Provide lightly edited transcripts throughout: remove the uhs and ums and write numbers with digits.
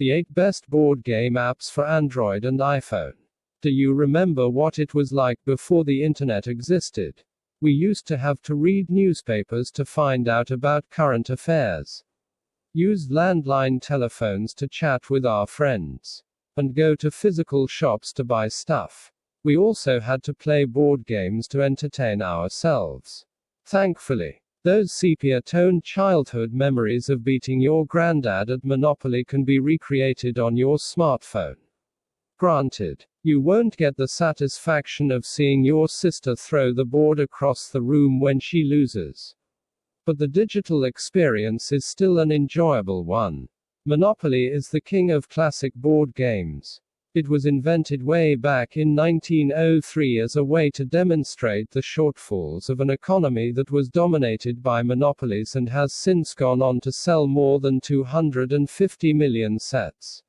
The 8 best board game apps for Android and iPhone. Do you remember what it was like before the internet existed? We used to have to read newspapers to find out about current affairs. Use landline telephones to chat with our friends. And go to physical shops to buy stuff. We also had to play board games to entertain ourselves. Thankfully, those sepia-toned childhood memories of beating your granddad at Monopoly can be recreated on your smartphone. Granted, you won't get the satisfaction of seeing your sister throw the board across the room when she loses. But the digital experience is still an enjoyable one. Monopoly is the king of classic board games. It was invented way back in 1903 as a way to demonstrate the shortfalls of an economy that was dominated by monopolies and has since gone on to sell more than 250 million sets.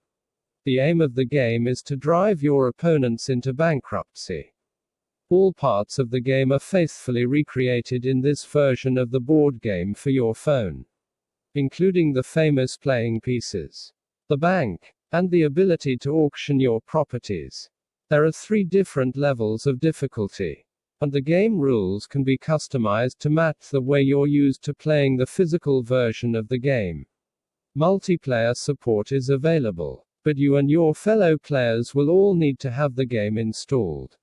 The aim of the game is to drive your opponents into bankruptcy. All parts of the game are faithfully recreated in this version of the board game for your phone, including the famous playing pieces, the bank, and the ability to auction your properties. There are 3 different levels of difficulty, and the game rules can be customized to match the way you're used to playing the physical version of the game. Multiplayer support is available, but you and your fellow players will all need to have the game installed.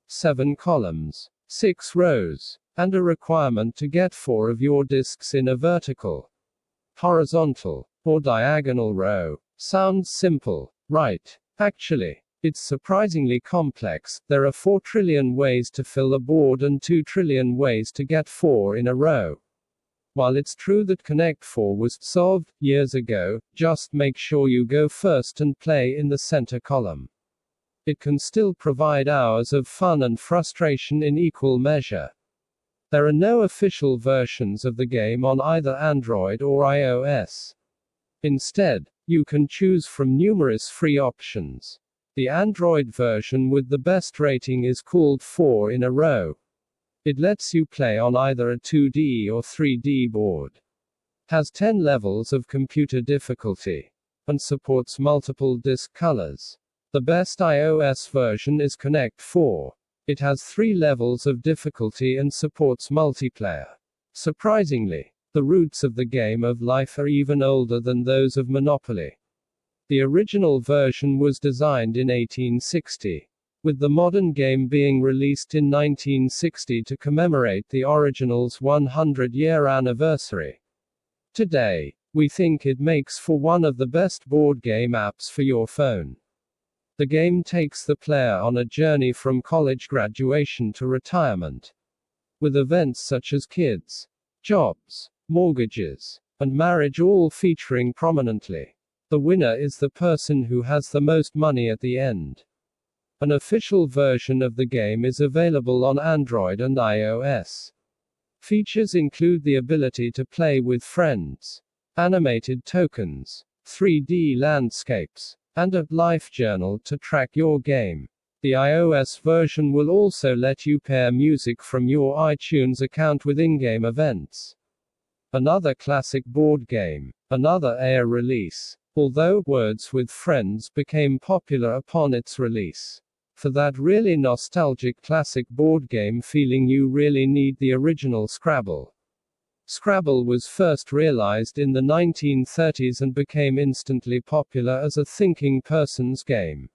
7 columns, 6 rows, and a requirement to get 4 of your discs in a vertical, horizontal, or diagonal row. Sounds simple, right? Actually, it's surprisingly complex. There are 4 trillion ways to fill a board and 2 trillion ways to get 4 in a row. While it's true that Connect 4 was solved years ago, just make sure you go first and play in the center column. It can still provide hours of fun and frustration in equal measure. There are no official versions of the game on either Android or iOS. Instead, you can choose from numerous free options. The Android version with the best rating is called 4 in a row. It lets you play on either a 2D or 3D board. Has 10 levels of computer difficulty. And supports multiple disc colors. The best iOS version is Connect 4. It has 3 levels of difficulty and supports multiplayer. Surprisingly, the roots of the game of life are even older than those of Monopoly. The original version was designed in 1860, with the modern game being released in 1960 to commemorate the original's 100-year anniversary. Today, we think it makes for one of the best board game apps for your phone. The game takes the player on a journey from college graduation to retirement, with events such as kids, jobs, mortgages, and marriage all featuring prominently. The winner is the person who has the most money at the end. An official version of the game is available on Android and iOS. Features include the ability to play with friends, animated tokens, 3D landscapes, and a life journal to track your game. The iOS version will also let you pair music from your iTunes account with in-game events. Another classic board game, another Air release. Although Words with Friends became popular upon its release. For that really nostalgic classic board game feeling, you really need the original Scrabble. Scrabble was first realized in the 1930s and became instantly popular as a thinking person's game.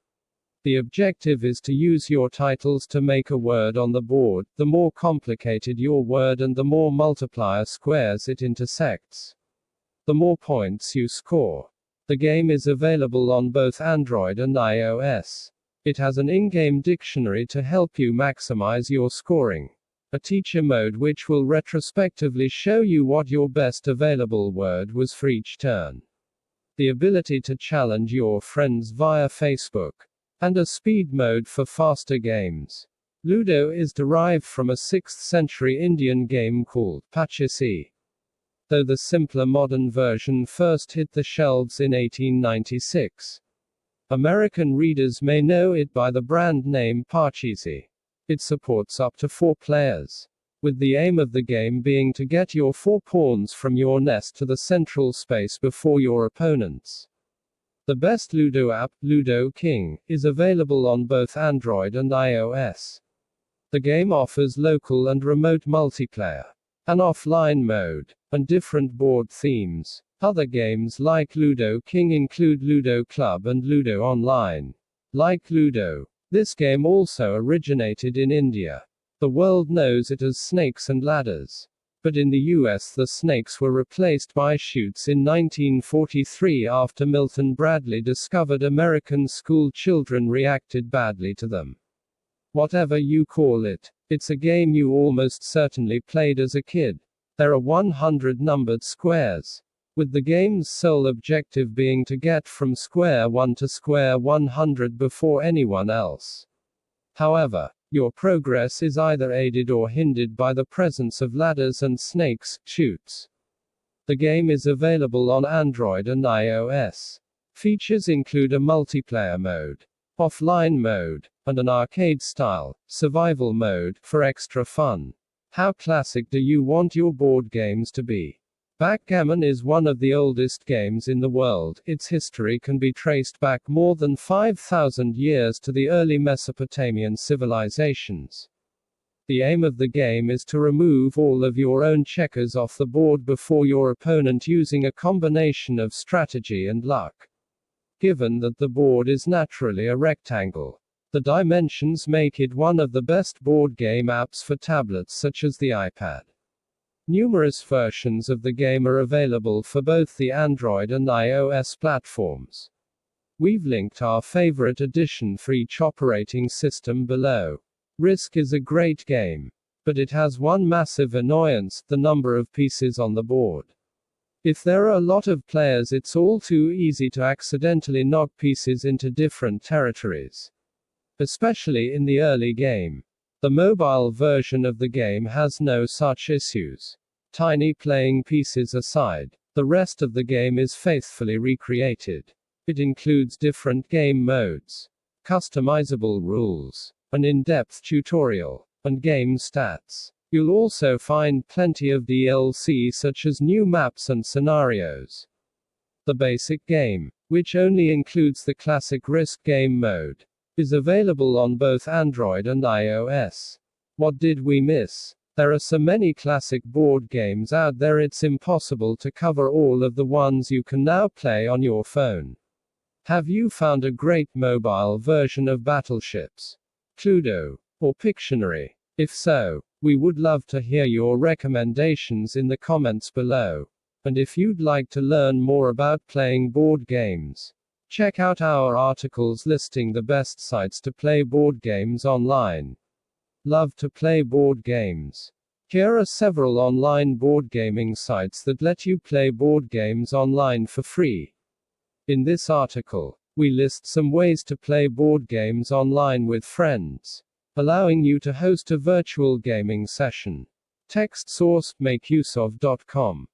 The objective is to use your titles to make a word on the board. The more complicated your word and the more multiplier squares it intersects, the more points you score. The game is available on both Android and iOS. It has an in-game dictionary to help you maximize your scoring. A teacher mode which will retrospectively show you what your best available word was for each turn. The ability to challenge your friends via Facebook. And a speed mode for faster games. Ludo is derived from a 6th century Indian game called Pachisi. Though the simpler modern version first hit the shelves in 1896. American readers may know it by the brand name Parcheesi. It supports up to 4 players, with the aim of the game being to get your 4 pawns from your nest to the central space before your opponents. The best Ludo app, Ludo King, is available on both Android and iOS. The game offers local and remote multiplayer, an offline mode, and different board themes. Other games like Ludo King include Ludo Club and Ludo Online. Like Ludo, this game also originated in India. The world knows it as Snakes and Ladders. But in the US the snakes were replaced by chutes in 1943 after Milton Bradley discovered American school children reacted badly to them. Whatever you call it, it's a game you almost certainly played as a kid. There are 100 numbered squares, with the game's sole objective being to get from square 1 to square 100 before anyone else. However, your progress is either aided or hindered by the presence of ladders and snakes, chutes. The game is available on Android and iOS. Features include a multiplayer mode, offline mode, and an arcade-style, survival mode, for extra fun. How classic do you want your board games to be? Backgammon is one of the oldest games in the world. Its history can be traced back more than 5,000 years to the early Mesopotamian civilizations. The aim of the game is to remove all of your own checkers off the board before your opponent using a combination of strategy and luck. Given that the board is naturally a rectangle, the dimensions make it one of the best board game apps for tablets such as the iPad. Numerous versions of the game are available for both the Android and iOS platforms. We've linked our favorite edition for each operating system below. Risk is a great game, but it has one massive annoyance: the number of pieces on the board. If there are a lot of players, it's all too easy to accidentally knock pieces into different territories, especially in the early game. The mobile version of the game has no such issues. Tiny playing pieces aside, the rest of the game is faithfully recreated. It includes different game modes, customizable rules, an in-depth tutorial, and game stats. You'll also find plenty of DLC such as new maps and scenarios. The basic game, which only includes the classic Risk game mode, is available on both Android and iOS. What did we miss? There are so many classic board games out there, it's impossible to cover all of the ones you can now play on your phone. Have you found a great mobile version of Battleships, Cluedo, or Pictionary? If so, we would love to hear your recommendations in the comments below. And if you'd like to learn more about playing board games, check out our articles listing the best sites to play board games online. Love to play board games? Here are several online board gaming sites that let you play board games online for free. In this article, we list some ways to play board games online with friends, allowing you to host a virtual gaming session. Text source: makeuseof.com.